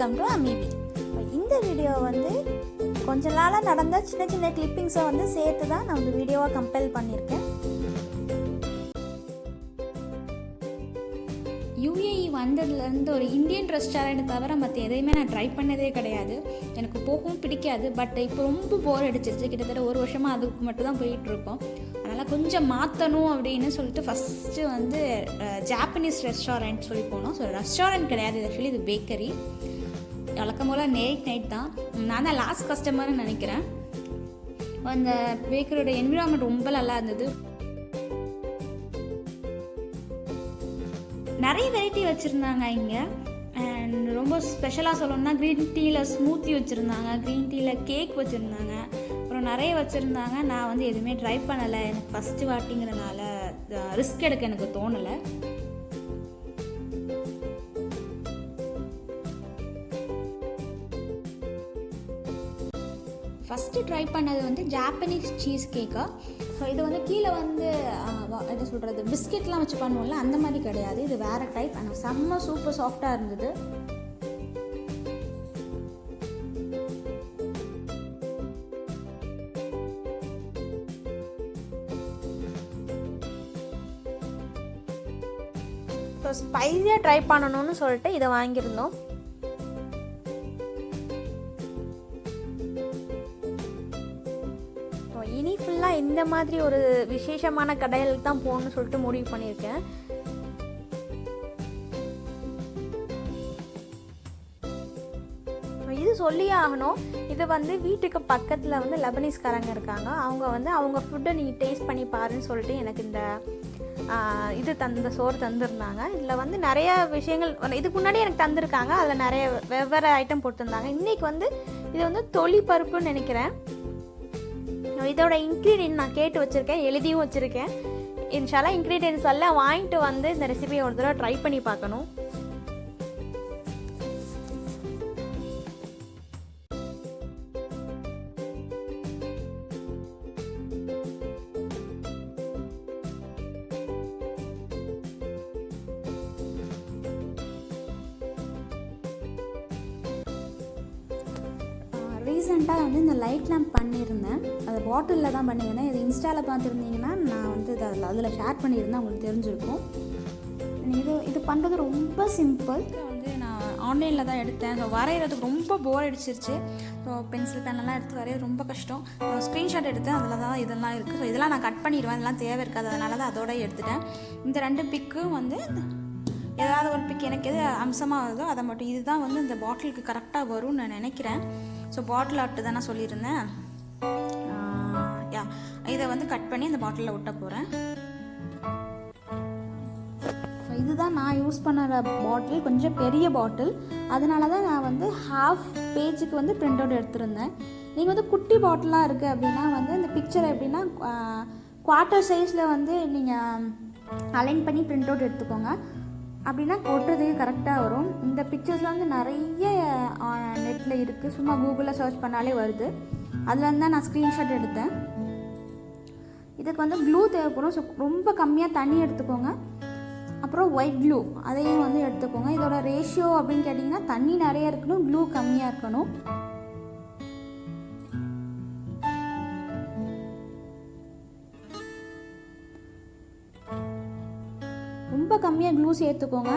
Welcome to அமீபி. இந்த video வந்து கொஞ்ச நாளாக நடந்த சின்ன சின்ன கிளிப்பிங்ஸை வந்து சேர்த்து தான் நான் இந்த வீடியோவை கம்பைல் பண்ணியிருக்கேன். யூஏஇ வந்ததுலேருந்து ஒரு இந்தியன் ரெஸ்டாரண்ட் தவிர மற்ற எதையுமே நான் ட்ரை பண்ணதே கிடையாது. எனக்கு போகவும் பிடிக்காது. பட் இப்போ ரொம்ப போர் அடிச்சிருச்சு. கிட்டத்தட்ட ஒரு வருஷமாக அதுக்கு மட்டும் தான் போயிட்டுருக்கோம். அதனால் கொஞ்சம் மாற்றணும் அப்படின்னு சொல்லிட்டு ஃபஸ்ட்டு வந்து ஜாப்பனீஸ் ரெஸ்டாரண்ட் சொல்லி போனோம். ஸோ ரெஸ்டாரண்ட் கிடையாது, ஆக்சுவலி இது பேக்கரி. வழக்கம் போல் நைட் தான். நான் தான் லாஸ்ட் கஸ்டமர்னு நினைக்கிறேன். அந்த பேக்கரியோட என்விரான்மெண்ட் ரொம்ப நல்லா இருந்தது. நிறைய வெரைட்டி வச்சுருந்தாங்க இங்கே. அண்ட் ரொம்ப ஸ்பெஷலாக சொல்லணும்னா க்ரீன் டீயில் ஸ்மூத்தி வச்சுருந்தாங்க, க்ரீன் டீயில் கேக் வச்சுருந்தாங்க, அப்புறம் நிறைய வச்சுருந்தாங்க. நான் வந்து எதுவுமே ட்ரை பண்ணலை. எனக்கு ஃபஸ்ட்டு வாட்டிங்கிறதுனால ரிஸ்க் எடுக்க எனக்கு தோணலை. ஃபஸ்ட்டு ட்ரை பண்ணது வந்து ஜாப்பனீஸ் சீஸ் கேக்கா. ஸோ இது வந்து கீழே வந்து என்ன சொல்கிறது, பிஸ்கெட்லாம் வச்சு பண்ணுவோம்ல, அந்த மாதிரி கிடையாது. இது வேறு டைப். ஆனால் செம்ம சூப்பர் சாஃப்டாக இருந்தது. ஸோ ஸ்பைஸியாக ட்ரை பண்ணணும்னு சொல்லிட்டு இதை வாங்கியிருந்தோம். இனி ஃபுல்லாக இந்த மாதிரி ஒரு விசேஷமான கடைகளுக்கு தான் போகணும்னு சொல்லிட்டு முடிவு பண்ணியிருக்கேன். இது சொல்லியே ஆகணும். இது வந்து வீட்டுக்கு பக்கத்தில் வந்து லெபனீஸ்காரங்க இருக்காங்க. அவங்க வந்து அவங்க ஃபுட்டை நீங்கள் டேஸ்ட் பண்ணி பாருன்னு சொல்லிட்டு எனக்கு இந்த இது சோறு தந்துருந்தாங்க. இதில் வந்து நிறைய விஷயங்கள் இதுக்கு முன்னாடி எனக்கு தந்திருக்காங்க. அதில் நிறைய வெவ்வேறு ஐட்டம் போட்டிருந்தாங்க. இன்றைக்கி வந்து இது வந்து தொளி பருப்புன்னு நினைக்கிறேன். இதோட இன்க்ரீடியன்ட் நான் கேட்டு வச்சுருக்கேன், எழுதியும் வச்சுருக்கேன். இன்ஷால்லா இன்க்ரீடியன்ஸ் எல்லாம் வாங்கிட்டு வந்து இந்த ரெசிபியை ஒரு தடவை ட்ரை பண்ணி பார்க்கணும். ரீசெண்டாக வந்து இந்த லைட் லேம்ப் பண்ணியிருந்தேன். அது பாட்டிலில் தான் பண்ணியிருந்தேன். இது இன்ஸ்டாவில் பார்த்துருந்தீங்கன்னா நான் வந்து அதில் ஷேர் பண்ணியிருந்தேன், உங்களுக்கு தெரிஞ்சிருக்கும். இது பண்ணுறது ரொம்ப சிம்பிள். வந்து நான் ஆன்லைனில் தான் எடுத்தேன். ஸோ வரைகிறதுக்கு ரொம்ப போர் அடிச்சிருச்சு. ஸோ பென்சில் பெண்ணெல்லாம் எடுத்து வரைகிறது ரொம்ப கஷ்டம். ஸ்க்ரீன்ஷாட் எடுத்தேன், அதில் தான் இதெல்லாம் இருக்குது. ஸோ இதெல்லாம் நான் கட் பண்ணிடுவேன், இதெல்லாம் தேவை இருக்காது. அதனால தான் அதோட எடுத்துட்டேன். இந்த 2 பிக்கும் வந்து ஏதாவது ஒரு பிக் எனக்கு எது அம்சமாக வருதோ அதை மட்டும். இதுதான் வந்து இந்த பாட்டிலுக்கு கரெக்டாக வரும்னு நான் நினைக்கிறேன். ஸோ பாட்டில் ஆர்ட்டு தான் நான் சொல்லியிருந்தேன். இதை வந்து கட் பண்ணி இந்த பாட்டிலில் ஒட்ட போகிறேன். இதுதான் நான் யூஸ் பண்ணுற பாட்டில், கொஞ்சம் பெரிய பாட்டில். அதனால தான் நான் வந்து ஹாஃப் பேஜுக்கு வந்து பிரிண்ட் அவுட் எடுத்திருந்தேன். நீங்கள் வந்து குட்டி பாட்டிலாக இருக்குது அப்படின்னா வந்து இந்த பிக்சரை எப்படின்னா குவார்ட்டர் சைஸில் வந்து நீங்கள் அலைன் பண்ணி பிரிண்ட் அவுட் எடுத்துக்கோங்க. அப்படின்னா கொட்டுறதுக்கு கரெக்டாக வரும். இந்த பிக்சர்ஸில் வந்து நிறைய நெட்டில் இருக்குது. சும்மா கூகுளில் சர்ச் பண்ணாலே வருது. அதில் தான் நான் ஸ்க்ரீன்ஷாட் எடுத்தேன். இதுக்கு வந்து க்ளூ தேவைப்படும். ஸோ ரொம்ப கம்மியாக தண்ணி எடுத்துக்கோங்க. அப்புறம் ஒயிட் க்ளூ அதையும் வந்து எடுத்துக்கோங்க. இதோட ரேஷியோ அப்படின்னு கேட்டிங்கன்னா தண்ணி நிறைய இருக்கணும், க்ளூ கம்மியாக இருக்கணும். ரொம்ப கம்மியாக க்ளூ சேர்த்துக்கோங்க.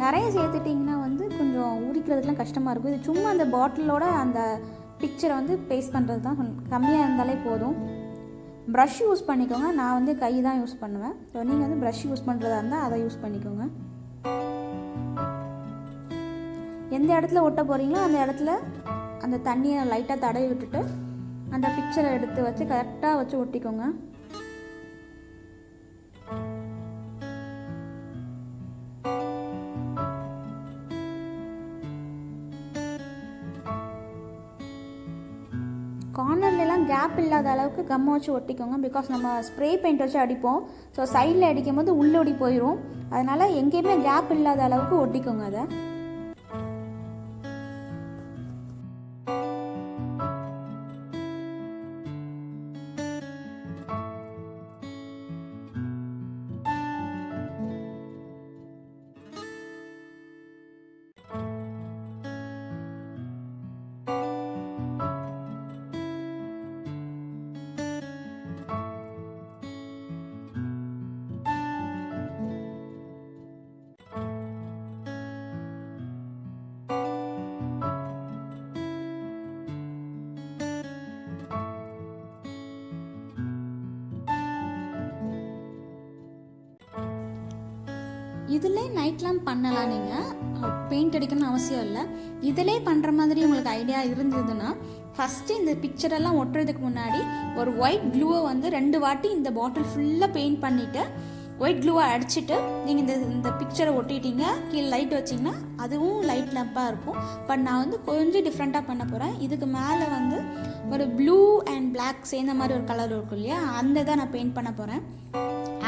நிறைய சேர்த்துட்டிங்கன்னா வந்து கொஞ்சம் உரிக்கிறதுலாம் கஷ்டமாக இருக்கும். இது சும்மா அந்த பாட்டிலோட அந்த பிக்சரை வந்து பேஸ்ட் பண்ணுறது தான். கம்மியாக இருந்தாலே போதும். ப்ரஷ் யூஸ் பண்ணிக்கோங்க. நான் வந்து கை தான் யூஸ் பண்ணுவேன். ஸோ நீங்கள் வந்து ப்ரஷ் யூஸ் பண்ணுறதா இருந்தால் அதை யூஸ் பண்ணிக்கோங்க. எந்த இடத்துல ஒட்ட போகிறீங்களோ அந்த இடத்துல அந்த தண்ணியை லைட்டாக தடவி விட்டுட்டு அந்த பிக்சரை எடுத்து வச்சு கரெக்டாக வச்சு ஒட்டிக்கோங்க. கார்னர்லாம் கேப் இல்லாத அளவுக்கு கம்மை வச்சு ஒட்டிக்கோங்க. பிகாஸ் நம்ம ஸ்ப்ரே பெயிண்ட் வச்சு அடிப்போம். ஸோ சைடில் அடிக்கும் போது உள்ளோடி போயிடும். அதனால் எங்கேயுமே கேப் இல்லாத அளவுக்கு ஒட்டிக்கோங்க அதை. இதிலே நைட் லேம்ப் பண்ணலாம். நீங்கள் பெயிண்ட் அடிக்கணும்னு அவசியம் இல்லை. இதிலே பண்ணுற மாதிரி உங்களுக்கு ஐடியா இருந்ததுன்னா ஃபஸ்ட்டு இந்த பிக்சரெல்லாம் ஒட்டுறதுக்கு முன்னாடி ஒரு ஒயிட் க்ளூவை வந்து 2 வாட்டி இந்த பாட்டில் ஃபுல்லாக பெயிண்ட் பண்ணிவிட்டு ஒயிட் க்ளூவை அடிச்சுட்டு நீங்கள் இந்த பிக்சரை ஒட்டிட்டீங்க. கீழே லைட் வச்சிங்கன்னா அதுவும் லைட் லேம்ப்பாக இருக்கும். பட் நான் வந்து கொஞ்சம் டிஃப்ரெண்ட்டாக பண்ண போகிறேன். இதுக்கு மேலே வந்து ஒரு ப்ளூ அண்ட் பிளாக் சேர்ந்த மாதிரி ஒரு கலர் இருக்கும் இல்லையா, அந்த தான் நான் பெயிண்ட் பண்ண போகிறேன்.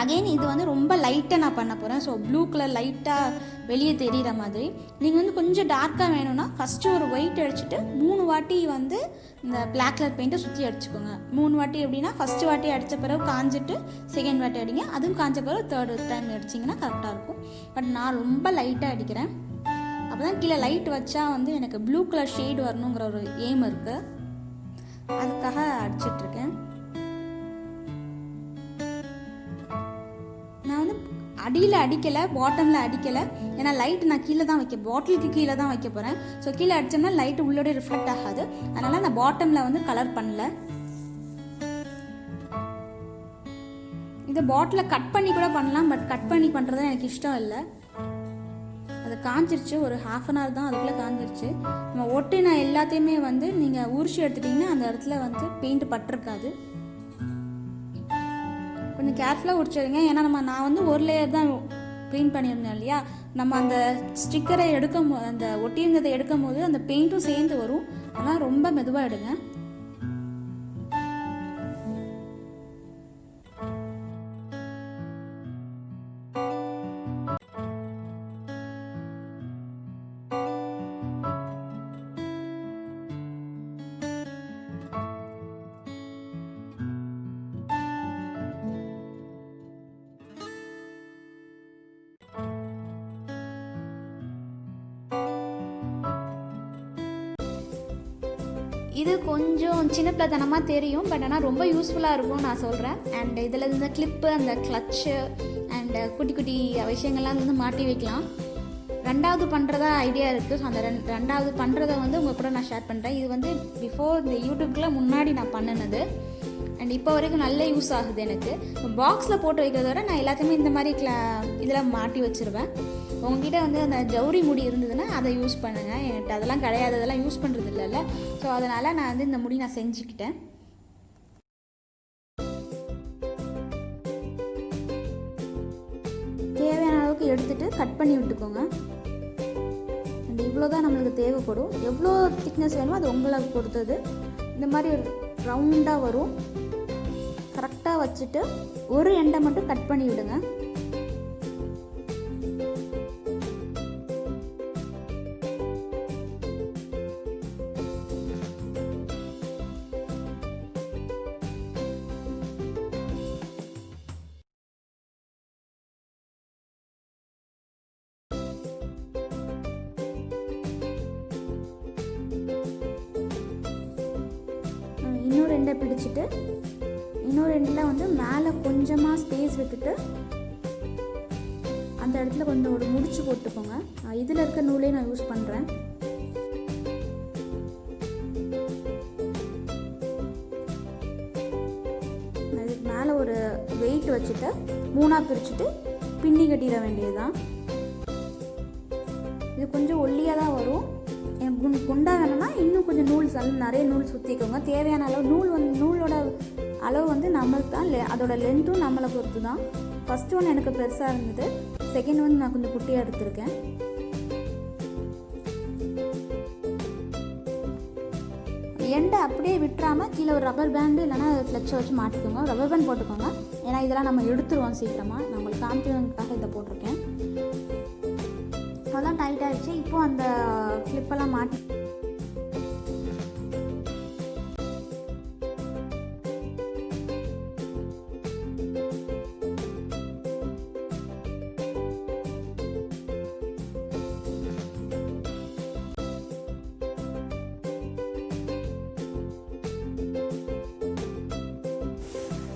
அகெயின் இது வந்து ரொம்ப லைட்டாக நான் பண்ண போகிறேன். ஸோ ப்ளூ கலர் லைட்டாக வெளியே தெரிகிற மாதிரி. நீங்கள் வந்து கொஞ்சம் டார்க்காக வேணும்னா ஃபஸ்ட்டு ஒரு ஒயிட் அடிச்சுட்டு 3 வாட்டி வந்து இந்த பிளாக் கலர் பெயிண்ட்டை சுற்றி அடிச்சுக்கோங்க. 3 வாட்டி எப்படின்னா ஃபஸ்ட்டு வாட்டி அடித்த பிறகு காஞ்சிட்டு செகண்ட் வாட்டி அடிங்க. அதுவும் காஞ்ச பிறகு தேர்டு டைம் அடிச்சிங்கன்னா கரெக்டாக இருக்கும். பட் நான் ரொம்ப லைட்டாக அடிக்கிறேன். அப்போ தான் கீழே லைட் வச்சா வந்து எனக்கு ப்ளூ கலர் ஷேடு வரணுங்கிற ஒரு எய்ம் இருக்குது. அதுக்காக அடிச்சிட்ருக்கேன். நான் வந்து அடியில் அடிக்கலை, பாட்டமில் அடிக்கலை. ஏன்னா லைட் நான் கீழே தான் பாட்டிலுக்கு கீழே தான் வைக்க போகிறேன். ஸோ கீழே அடித்தோம்னா லைட்டு உள்ளோட ரிஃப்ளெக்ட் ஆகாது. அதனால் நான் பாட்டமில் வந்து கலர் பண்ணல. இதை பாட்டிலை கட் பண்ணி கூட பண்ணலாம். பட் கட் பண்ணி பண்ணுறது எனக்கு இஷ்டம் இல்லை. அது காஞ்சிருச்சு. ஒரு 1/2 hour தான் அதுக்குள்ளே காஞ்சிருச்சு. நம்ம ஒட்டின எல்லாத்தையுமே வந்து நீங்கள் உரிச்சு எடுத்துட்டிங்கன்னா அந்த இடத்துல வந்து பெயிண்ட் பட்டிருக்காது. கொஞ்சம் கேர்ஃபுல்லாக உரிச்சிடுங்க. ஏன்னா நான் வந்து ஒரு லேயர் தான் பெயிண்ட் பண்ணியிருந்தேன் இல்லையா, நம்ம அந்த ஸ்டிக்கரை அந்த ஒட்டியிருந்ததை எடுக்கும் போது அந்த பெயிண்ட்டும் சேர்ந்து வரும். அதனால் ரொம்ப மெதுவாக எடுங்க. இது கொஞ்சம் சின்ன பிள்ளைத்தனமாக தெரியும். பட் ஆனால் ரொம்ப யூஸ்ஃபுல்லாக இருக்கும்னு நான் சொல்கிறேன். அண்ட் இதில் இந்த கிளிப்பு, அந்த கிளச்சு அண்ட் குட்டி குட்டி விஷயங்கள்லாம் வந்து மாட்டி வைக்கலாம். 2வது பண்ணுறதா ஐடியா இருக்குது. ஸோ அந்த 2வது பண்ணுறதை வந்து உங்கள் கூட நான் ஷேர் பண்ணுறேன். இது வந்து பிஃபோர் இந்த யூடியூப்க்குலாம் முன்னாடி நான் பண்ணினது. அண்ட் இப்போ வரைக்கும் நல்ல யூஸ் ஆகுது எனக்கு. பாக்ஸில் போட்டு வைக்கிறத விட நான் எல்லாத்தையுமே இந்த மாதிரி இதெல்லாம் மாட்டி வச்சுருவேன். உங்ககிட்ட வந்து அந்த ஜவுரி முடி இருந்ததுன்னா அதை யூஸ் பண்ணுங்கள். என்கிட்ட அதெல்லாம் கிடையாது, அதெல்லாம் யூஸ் பண்ணுறது இல்லைல்ல. ஸோ அதனால் நான் வந்து இந்த முடி நான் செஞ்சுக்கிட்டேன். தேவையான அளவுக்கு எடுத்துகிட்டு கட் பண்ணி விட்டுக்கோங்க. அண்ட் இவ்வளோ தான் நம்மளுக்கு தேவைப்படும். எவ்வளோ திக்னஸ் வேணுமோ அது உங்களை பொறுத்தது. இந்த மாதிரி ஒரு ரவுண்டாக வரும். கரெக்டாக வச்சுட்டு ஒரு எண்டை மட்டும் கட் பண்ணி விடுங்க. இன்னொரு எண்டை பிடிச்சிட்டு இன்னொரு எண்டில் வந்து மேலே கொஞ்சமாக ஸ்பேஸ் விட்டுட்டு அந்த இடத்துல கொஞ்சம் ஒரு முடிச்சு போட்டுக்கோங்க. இதில் இருக்க நூலே நான் யூஸ் பண்ணுறேன். இதுக்கு மேலே ஒரு வெயிட் வச்சுட்டு 3ஆக பிரிச்சுட்டு பின்னி கட்டிட வேண்டியதுதான். இது கொஞ்சம் ஒல்லியாக தான் வரும். குண்டா வேணும்னா இன்னும் கொஞ்சம் நிறைய நூல் சுற்றிக்கோங்க. தேவையான அளவு நூலோட அளவு வந்து நம்மளுக்கு தான், அதோட லென்த்தும் நம்மளை பொறுத்து தான். ஃபஸ்ட்டு ஒன்று எனக்கு பெருசாக இருந்தது, செகண்ட் வந்து நான் கொஞ்சம் குட்டியாக எடுத்திருக்கேன். எண்டை அப்படியே விட்டுறாமல் கீழே ஒரு ரப்பர் பேண்டு இல்லைனா ஃப்ளெக்ஸை வச்சு மாட்டிக்கோங்க. ரப்பர் பேண்ட் போட்டுக்கோங்க. ஏன்னா இதெல்லாம் நம்ம எடுத்துருவோம் சீக்கிரமாக. நான் உங்களுக்கு காமிக்கிறதுக்காக இதை போட்டிருக்கேன். அதெல்லாம் டைட் ஆகிடுச்சு. இப்போது அந்த கிளிப்பெல்லாம் மாட்டி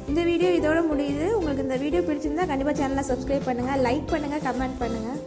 இந்த வீடியோ இதோட முடியுது. உங்களுக்கு இந்த வீடியோ பிடிச்சிருந்தா கண்டிப்பாக சேனலை சப்ஸ்கிரைப் பண்ணுங்கள், லைக் பண்ணுங்கள், கமெண்ட் பண்ணுங்கள்.